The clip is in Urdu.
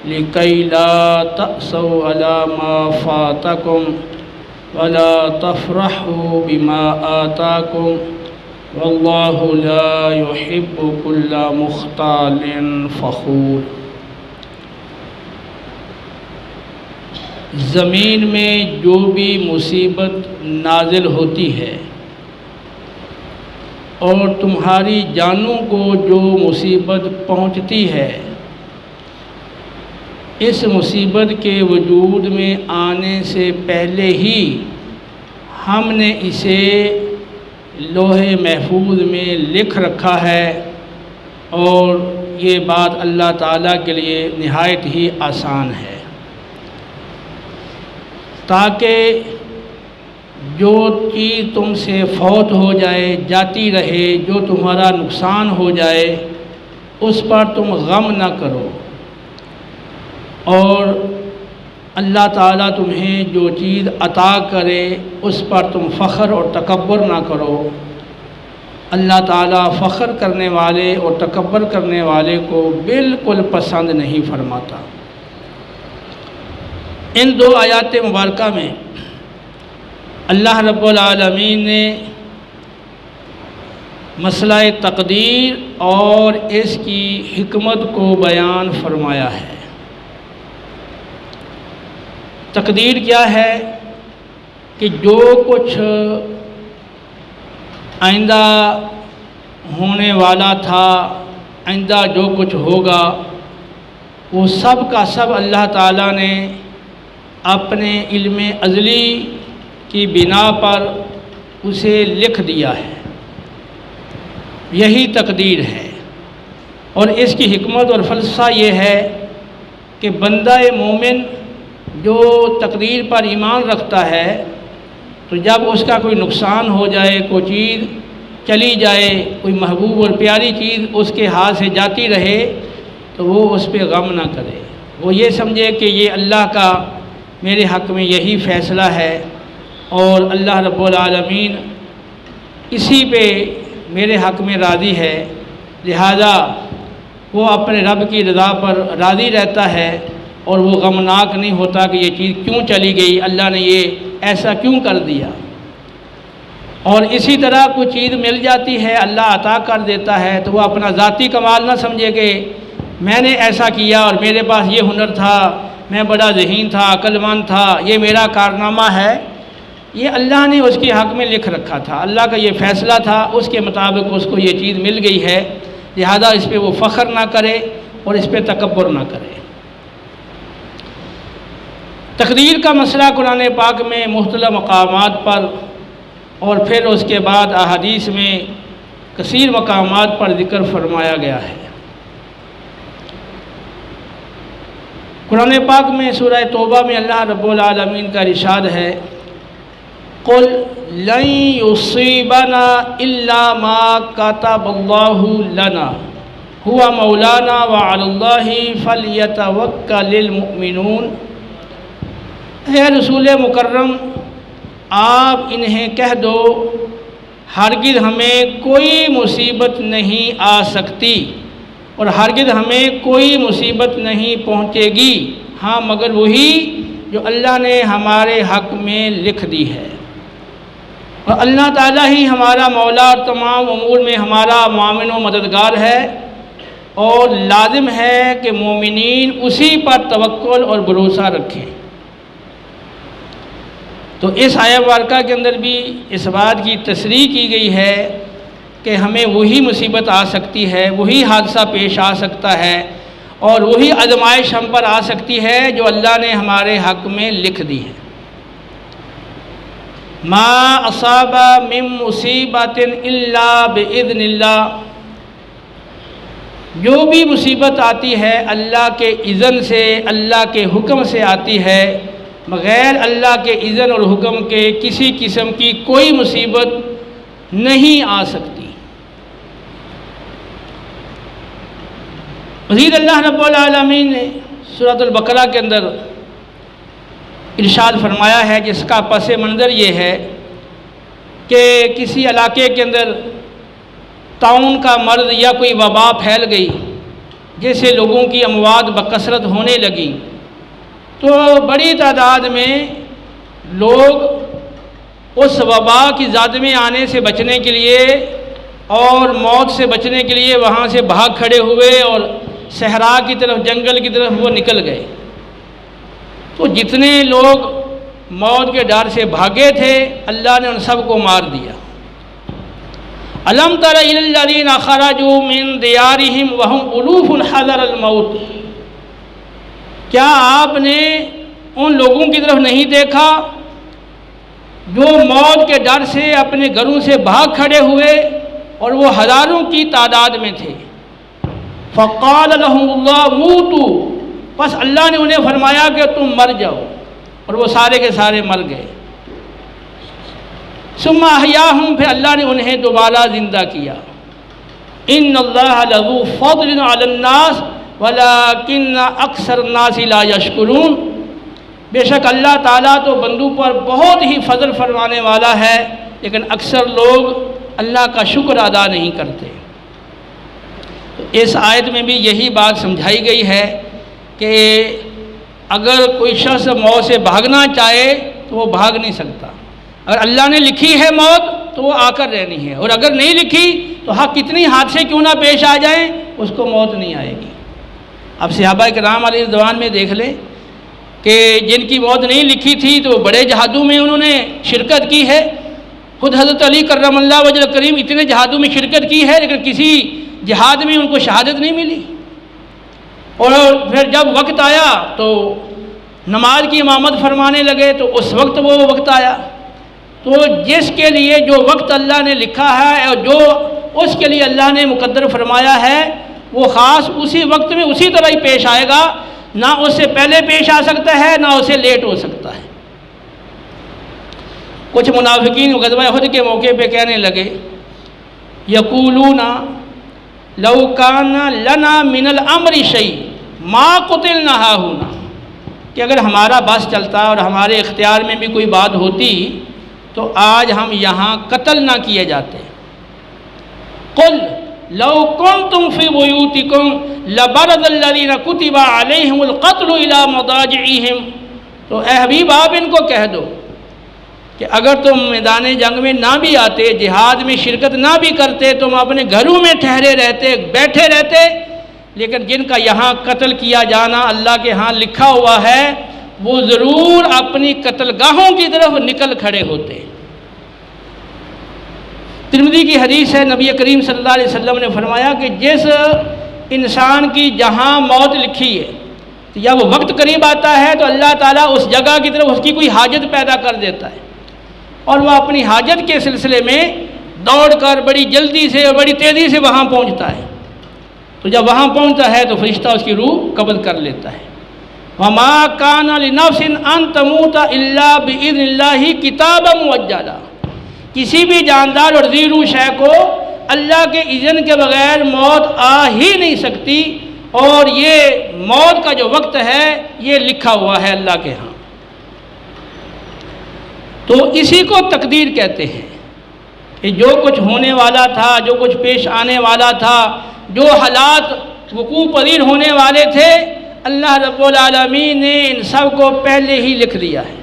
لِكَيْ لَا تَأْسَوْا عَلَى مَا فَاتَكُمْ وَلَا تَفْرَحُوا بِمَا آتَاكُمْ وَاللَّهُ لَا يُحِبُّ كُلَّ مُخْتَالٍ فَخُورٍ۔ زمین میں جو بھی مصیبت نازل ہوتی ہے اور تمہاری جانوں کو جو مصیبت پہنچتی ہے، اس مصیبت کے وجود میں آنے سے پہلے ہی ہم نے اسے لوح محفوظ میں لکھ رکھا ہے، اور یہ بات اللہ تعالیٰ کے لیے نہایت ہی آسان ہے، تاکہ جو چیز تم سے فوت ہو جائے، جاتی رہے، جو تمہارا نقصان ہو جائے، اس پر تم غم نہ کرو، اور اللہ تعالیٰ تمہیں جو چیز عطا کرے اس پر تم فخر اور تکبر نہ کرو۔ اللہ تعالیٰ فخر کرنے والے اور تکبر کرنے والے کو بالکل پسند نہیں فرماتا۔ ان دو آیات مبارکہ میں اللہ رب العالمین نے مسئلہ تقدیر اور اس کی حکمت کو بیان فرمایا ہے۔ تقدیر کیا ہے؟ کہ جو کچھ آئندہ ہونے والا تھا، آئندہ جو کچھ ہوگا، وہ سب کا سب اللہ تعالیٰ نے اپنے علم ازلی کی بنا پر اسے لکھ دیا ہے۔ یہی تقدیر ہے، اور اس کی حکمت اور فلسفہ یہ ہے کہ بندہ مومن جو تقدیر پر ایمان رکھتا ہے، تو جب اس کا کوئی نقصان ہو جائے، کوئی چیز چلی جائے، کوئی محبوب اور پیاری چیز اس کے ہاتھ سے جاتی رہے، تو وہ اس پہ غم نہ کرے، وہ یہ سمجھے کہ یہ اللہ کا میرے حق میں یہی فیصلہ ہے، اور اللہ رب العالمین اسی پہ میرے حق میں راضی ہے، لہذا وہ اپنے رب کی رضا پر راضی رہتا ہے، اور وہ غمناک نہیں ہوتا کہ یہ چیز کیوں چلی گئی، اللہ نے یہ ایسا کیوں کر دیا۔ اور اسی طرح کوئی چیز مل جاتی ہے، اللہ عطا کر دیتا ہے، تو وہ اپنا ذاتی کمال نہ سمجھے کہ میں نے ایسا کیا اور میرے پاس یہ ہنر تھا، میں بڑا ذہین تھا، عقل مند تھا، یہ میرا کارنامہ ہے۔ یہ اللہ نے اس کے حق میں لکھ رکھا تھا، اللہ کا یہ فیصلہ تھا، اس کے مطابق اس کو یہ چیز مل گئی ہے، لہذا اس پہ وہ فخر نہ کرے اور اس پہ تکبر نہ کرے۔ تقدیر کا مسئلہ قرآن پاک میں مختلف مقامات پر اور پھر اس کے بعد احادیث میں کثیر مقامات پر ذکر فرمایا گیا ہے۔ قرآن پاک میں سورہ توبہ میں اللہ رب العالمین کا ارشاد ہے، قُلْ لَن يُصِيبَنَا إِلَّا مَا كَتَبَ اللَّهُ لَنَا هُوَ مَوْلَانَا وَعَلَى اللَّهِ فَلْيَتَوَكَّلِ الْمُؤْمِنُونَ۔ اے رسول مکرم، آپ انہیں کہہ دو ہرگز ہمیں کوئی مصیبت نہیں آ سکتی، اور ہرگز ہمیں کوئی مصیبت نہیں پہنچے گی، ہاں مگر وہی جو اللہ نے ہمارے حق میں لکھ دی ہے۔ اور اللہ تعالیٰ ہی ہمارا مولا اور تمام امور میں ہمارا معاون و مددگار ہے، اور لازم ہے کہ مومنین اسی پر توکل اور بھروسہ رکھیں۔ تو اس آیہ مبارکہ کے اندر بھی اس بات کی تصریح کی گئی ہے کہ ہمیں وہی مصیبت آ سکتی ہے، وہی حادثہ پیش آ سکتا ہے، اور وہی آزمائش ہم پر آ سکتی ہے جو اللہ نے ہمارے حق میں لکھ دی ہے۔ ما اصاب من مصیبت الا باذن اللہ، جو بھی مصیبت آتی ہے اللہ کے اذن سے، اللہ کے حکم سے آتی ہے، بغیر اللہ کے اذن اور حکم کے کسی قسم کی کوئی مصیبت نہیں آ سکتی۔ مزید اللہ رب العالمین نے سورۃ البقرہ کے اندر ارشاد فرمایا ہے، جس کا پس منظر یہ ہے کہ کسی علاقے کے اندر طاعون کا مرض یا کوئی وبا پھیل گئی، جیسے لوگوں کی اموات بکثرت ہونے لگی تو بڑی تعداد میں لوگ اس وبا کی زد میں آنے سے بچنے کے لیے اور موت سے بچنے کے لیے وہاں سے بھاگ کھڑے ہوئے اور صحرا کی طرف، جنگل کی طرف وہ نکل گئے۔ تو جتنے لوگ موت کے ڈر سے بھاگے تھے اللہ نے ان سب کو مار دیا۔ الم تر الی الذین خرجوا من دیارہم وہم الوف حذر الموت، کیا آپ نے ان لوگوں کی طرف نہیں دیکھا جو موت کے ڈر سے اپنے گھروں سے بھاگ کھڑے ہوئے اور وہ ہزاروں کی تعداد میں تھے؟ فقال لهم اللہ موتوا، بس اللہ نے انہیں فرمایا کہ تم مر جاؤ، اور وہ سارے کے سارے مر گئے۔ ثم احیاہم، پھر اللہ نے انہیں دوبارہ زندہ کیا۔ ان اللہ لذو فضل علی الناس ولکن اکثر الناس لا یشکرون، بے شک اللہ تعالیٰ تو بندوں پر بہت ہی فضل فرمانے والا ہے، لیکن اکثر لوگ اللہ کا شکر ادا نہیں کرتے۔ اس آیت میں بھی یہی بات سمجھائی گئی ہے کہ اگر کوئی شخص موت سے بھاگنا چاہے تو وہ بھاگ نہیں سکتا۔ اگر اللہ نے لکھی ہے موت تو وہ آ کر رہنی ہے، اور اگر نہیں لکھی تو ہاں کتنی حادثے کیوں نہ پیش آ جائیں اس کو موت نہیں آئے گی۔ اب صحابہ کرام علیہ رضوان میں دیکھ لیں کہ جن کی موت نہیں لکھی تھی تو بڑے جہادوں میں انہوں نے شرکت کی ہے۔ خود حضرت علی کرم اللہ وجہ کریم اتنے جہادوں میں شرکت کی ہے، لیکن کسی جہاد میں ان کو شہادت نہیں ملی۔ اور پھر جب وقت آیا تو نماز کی امامت فرمانے لگے تو اس وقت وہ وقت آیا۔ تو جس کے لیے جو وقت اللہ نے لکھا ہے اور جو اس کے لیے اللہ نے مقدر فرمایا ہے وہ خاص اسی وقت میں اسی طرح ہی پیش آئے گا، نہ اس سے پہلے پیش آ سکتا ہے نہ اسے لیٹ ہو سکتا ہے۔ کچھ منافقین غزوہ احد کے موقع پہ کہنے لگے یقولون لو کان لنا من الامر شیء ما قتلنا ہاہنا، کہ اگر ہمارا بس چلتا اور ہمارے اختیار میں بھی کوئی بات ہوتی تو آج ہم یہاں قتل نہ کیے جاتے۔ قل لو کنتم فی بیوتکم لبرز الذین کتب علیہم القتل الی مضاجعہم، تو اے حبیب آپ ان کو کہہ دو کہ اگر تم میدان جنگ میں نہ بھی آتے، جہاد میں شرکت نہ بھی کرتے، تم اپنے گھروں میں ٹھہرے رہتے، بیٹھے رہتے، لیکن جن کا یہاں قتل کیا جانا اللہ کے ہاں لکھا ہوا ہے وہ ضرور اپنی قتل گاہوں کی طرف نکل کھڑے ہوتے۔ ترمذی کی حدیث ہے، نبی کریم صلی اللہ علیہ وسلم نے فرمایا کہ جس انسان کی جہاں موت لکھی ہے یا وہ وقت قریب آتا ہے تو اللہ تعالیٰ اس جگہ کی طرف اس کی کوئی حاجت پیدا کر دیتا ہے، اور وہ اپنی حاجت کے سلسلے میں دوڑ کر بڑی جلدی سے اور بڑی تیزی سے وہاں پہنچتا ہے۔ تو جب وہاں پہنچتا ہے تو فرشتہ اس کی روح قبض کر لیتا ہے۔ وَمَا كَانَ لِنَفْسٍ أَن تَمُوتَ إِلَّا بِإِذْنِ اللَّهِ كِتَابًا مُؤَجَّلًا، کسی بھی جاندار اور ذی روح شے کو اللہ کے اذن کے بغیر موت آ ہی نہیں سکتی، اور یہ موت کا جو وقت ہے یہ لکھا ہوا ہے اللہ کے ہاں۔ تو اسی کو تقدیر کہتے ہیں کہ جو کچھ ہونے والا تھا، جو کچھ پیش آنے والا تھا، جو حالات وقوع پذیر ہونے والے تھے، اللہ رب العالمین نے ان سب کو پہلے ہی لکھ دیا ہے۔